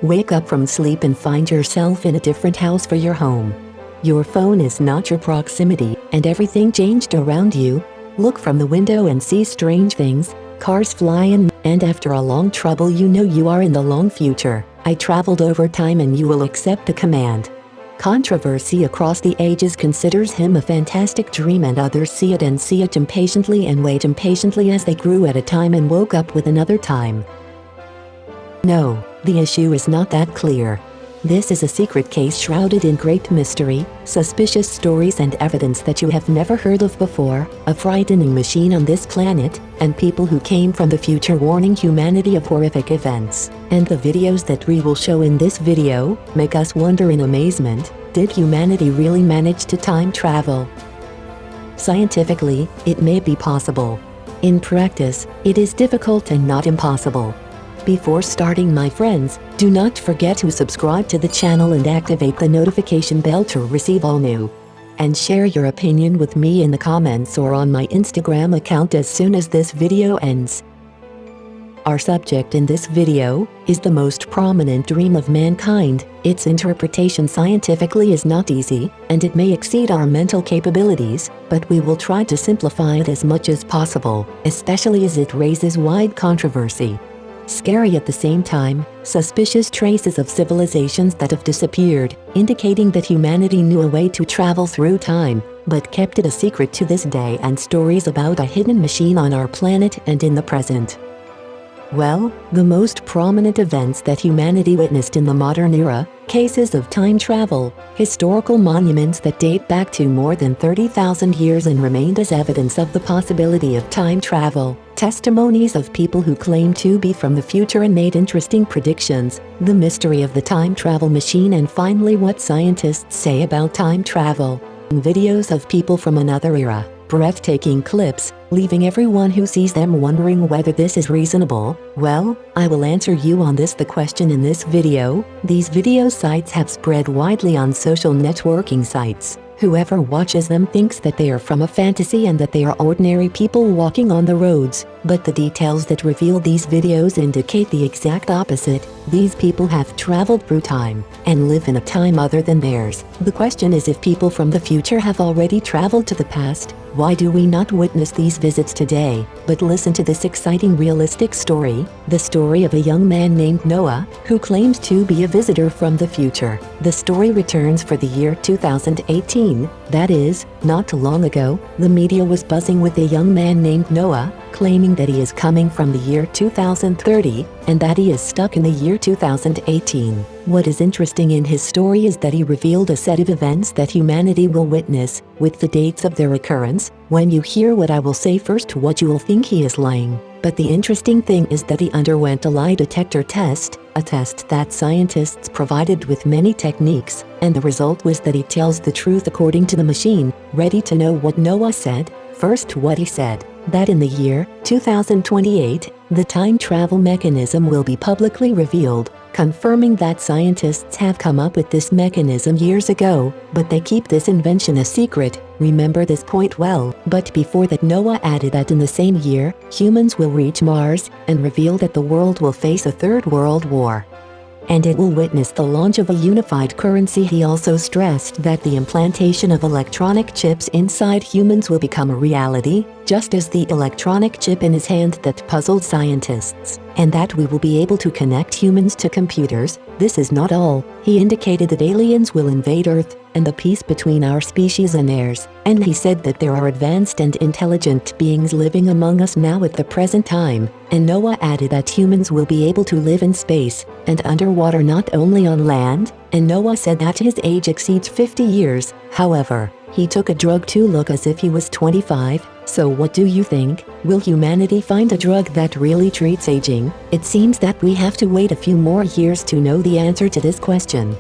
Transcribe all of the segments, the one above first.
Wake up from sleep and find yourself in a different house for your home. Your phone is not your proximity, and everything changed around you. Look from the window and see strange things, cars flying, and after a long trouble you know you are in the long future. I traveled over time and you will accept the command. Controversy across the ages considers him a fantastic dream, and others see it impatiently and wait impatiently as they grew at a time and woke up with another time. No, the issue is not that clear. This is a secret case shrouded in great mystery, suspicious stories and evidence that you have never heard of before, a frightening machine on this planet, and people who came from the future warning humanity of horrific events. And the videos that we will show in this video make us wonder in amazement, did humanity really manage to time travel? Scientifically, it may be possible. In practice, it is difficult and not impossible. Before starting, my friends, do not forget to subscribe to the channel and activate the notification bell to receive all new. And share your opinion with me in the comments or on my Instagram account as soon as this video ends. Our subject in this video is the most prominent dream of mankind. Its interpretation scientifically is not easy, and it may exceed our mental capabilities, but we will try to simplify it as much as possible, especially as it raises wide controversy. Scary at the same time, suspicious traces of civilizations that have disappeared, indicating that humanity knew a way to travel through time, but kept it a secret to this day, and stories about a hidden machine on our planet and in the present. Well, the most prominent events that humanity witnessed in the modern era, cases of time travel, historical monuments that date back to more than 30,000 years and remained as evidence of the possibility of time travel, testimonies of people who claim to be from the future and made interesting predictions, the mystery of the time travel machine, and finally what scientists say about time travel. Videos of people from another era, breathtaking clips, leaving everyone who sees them wondering whether this is reasonable. Well, I will answer you on the question in this video. These video sites have spread widely on social networking sites. Whoever watches them thinks that they are from a fantasy and that they are ordinary people walking on the roads, but the details that reveal these videos indicate the exact opposite. These people have traveled through time and live in a time other than theirs. The question is, if people from the future have already traveled to the past, why do we not witness these visits today? But listen to this exciting realistic story, the story of a young man named Noah, who claims to be a visitor from the future. The story returns for the year 2018, that is, not long ago. The media was buzzing with a young man named Noah, claiming that he is coming from the year 2030, and that he is stuck in the year 2018. What is interesting in his story is that he revealed a set of events that humanity will witness, with the dates of their occurrence. When you hear what I will say first, what you will think he is lying. But the interesting thing is that he underwent a lie detector test, a test that scientists provided with many techniques, and the result was that he tells the truth according to the machine. Ready to know what Noah said? First, what he said, that in the year 2028, the time travel mechanism will be publicly revealed, confirming that scientists have come up with this mechanism years ago, but they keep this invention a secret. Remember this point well. But before that, Noah added that in the same year, humans will reach Mars and reveal that the world will face a third world war, and it will witness the launch of a unified currency. He also stressed that the implantation of electronic chips inside humans will become a reality, just as the electronic chip in his hand that puzzled scientists, and that we will be able to connect humans to computers. This is not all. He indicated that aliens will invade Earth and the peace between our species and theirs, and he said that there are advanced and intelligent beings living among us now at the present time. And Noah added that humans will be able to live in space and underwater, not only on land. And Noah said that his age exceeds 50 years. However, he took a drug to look as if he was 25. So what do you think? Will humanity find a drug that really treats aging? It seems that we have to wait a few more years to know the answer to this question.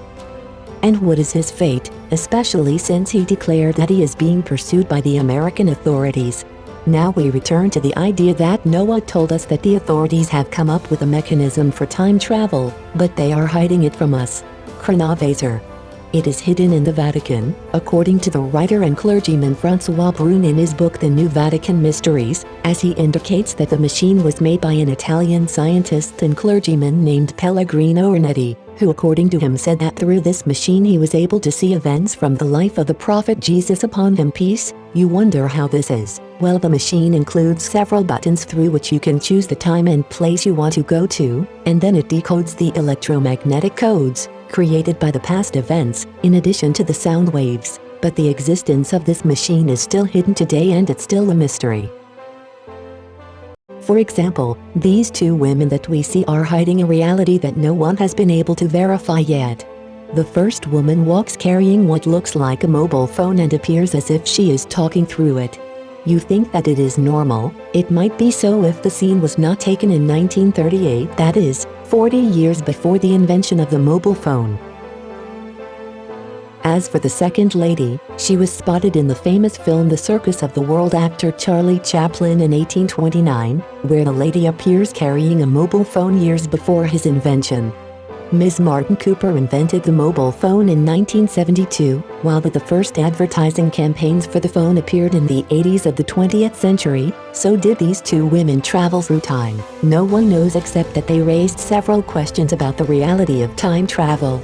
And what is his fate, especially since he declared that he is being pursued by the American authorities? Now we return to the idea that Noah told us that the authorities have come up with a mechanism for time travel, but they are hiding it from us. Chronovaser. It is hidden in the Vatican, according to the writer and clergyman François Brune in his book The New Vatican Mysteries, as he indicates that the machine was made by an Italian scientist and clergyman named Pellegrino Ornetti, who according to him said that through this machine he was able to see events from the life of the prophet Jesus upon him peace. You wonder how this is. Well, the machine includes several buttons through which you can choose the time and place you want to go to, and then it decodes the electromagnetic codes created by the past events, in addition to the sound waves. But the existence of this machine is still hidden today and it's still a mystery. For example, these two women that we see are hiding a reality that no one has been able to verify yet. The first woman walks carrying what looks like a mobile phone and appears as if she is talking through it. You think that it is normal? It might be so if the scene was not taken in 1938, that is, 40 years before the invention of the mobile phone. As for the second lady, she was spotted in the famous film The Circus of the World actor Charlie Chaplin in 1829, where the lady appears carrying a mobile phone years before his invention. Ms. Martin Cooper invented the mobile phone in 1972, while the first advertising campaigns for the phone appeared in the 80s of the 20th century, so did these two women travel through time. No one knows except that they raised several questions about the reality of time travel.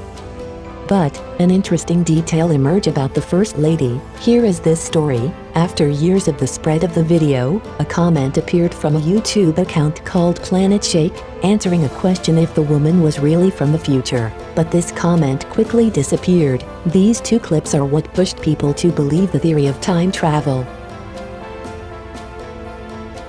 But an interesting detail emerged about the First Lady. Here is this story. After years of the spread of the video, a comment appeared from a YouTube account called Planet Shake, answering a question if the woman was really from the future. But this comment quickly disappeared. These two clips are what pushed people to believe the theory of time travel.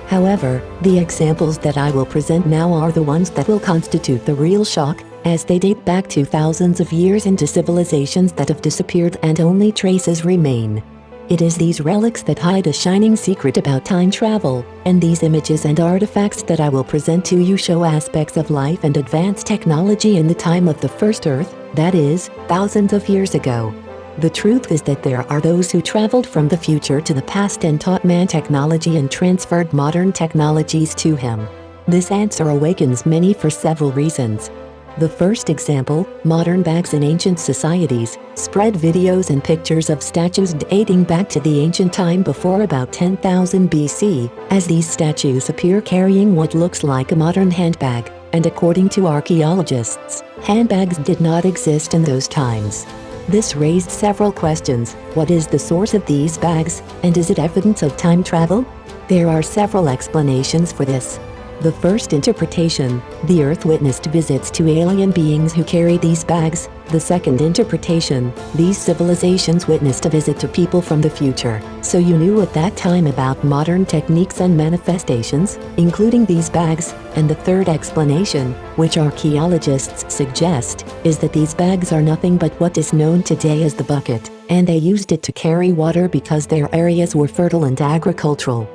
However, the examples that I will present now are the ones that will constitute the real shock, as they date back to thousands of years into civilizations that have disappeared and only traces remain. It is these relics that hide a shining secret about time travel, and these images and artifacts that I will present to you show aspects of life and advanced technology in the time of the first Earth, that is, thousands of years ago. The truth is that there are those who traveled from the future to the past and taught man technology and transferred modern technologies to him. This answer awakens many for several reasons. The first example, modern bags in ancient societies, spread videos and pictures of statues dating back to the ancient time before about 10,000 BC, as these statues appear carrying what looks like a modern handbag, and according to archaeologists, handbags did not exist in those times. This raised several questions. What is the source of these bags, and is it evidence of time travel? There are several explanations for this. The first interpretation, the Earth witnessed visits to alien beings who carried these bags. The second interpretation, these civilizations witnessed a visit to people from the future. So you knew at that time about modern techniques and manifestations, including these bags. And the third explanation, which archaeologists suggest, is that these bags are nothing but what is known today as the bucket, and they used it to carry water because their areas were fertile and agricultural.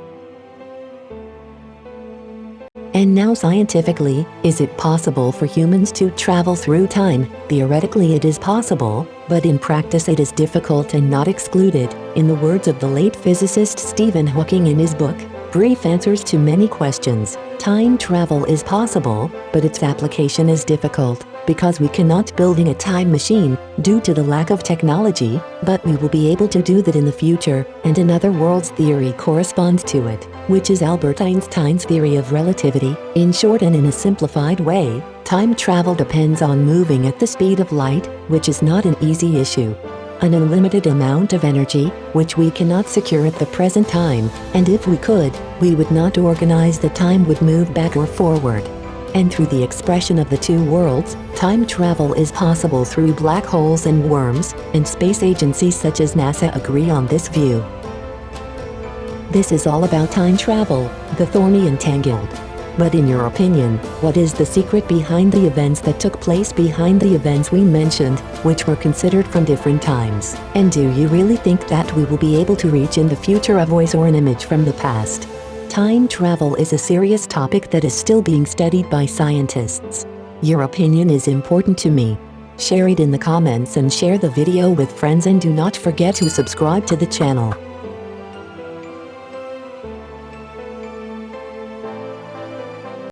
And now scientifically, is it possible for humans to travel through time? Theoretically it is possible, but in practice it is difficult and not excluded. In the words of the late physicist Stephen Hawking in his book, Brief Answers to Many Questions, time travel is possible, but its application is difficult, because we cannot building a time machine, due to the lack of technology, but we will be able to do that in the future, and another world's theory corresponds to it, which is Albert Einstein's theory of relativity. In short and in a simplified way, time travel depends on moving at the speed of light, which is not an easy issue. An unlimited amount of energy, which we cannot secure at the present time, and if we could, we would not organize that time would move back or forward. And through the expression of the two worlds, time travel is possible through black holes and worms, and space agencies such as NASA agree on this view. This is all about time travel, the thorny and tangled. But in your opinion, what is the secret behind the events that took place behind the events we mentioned, which were considered from different times? And do you really think that we will be able to reach in the future a voice or an image from the past? Time travel is a serious topic that is still being studied by scientists. Your opinion is important to me. Share it in the comments and share the video with friends, and do not forget to subscribe to the channel.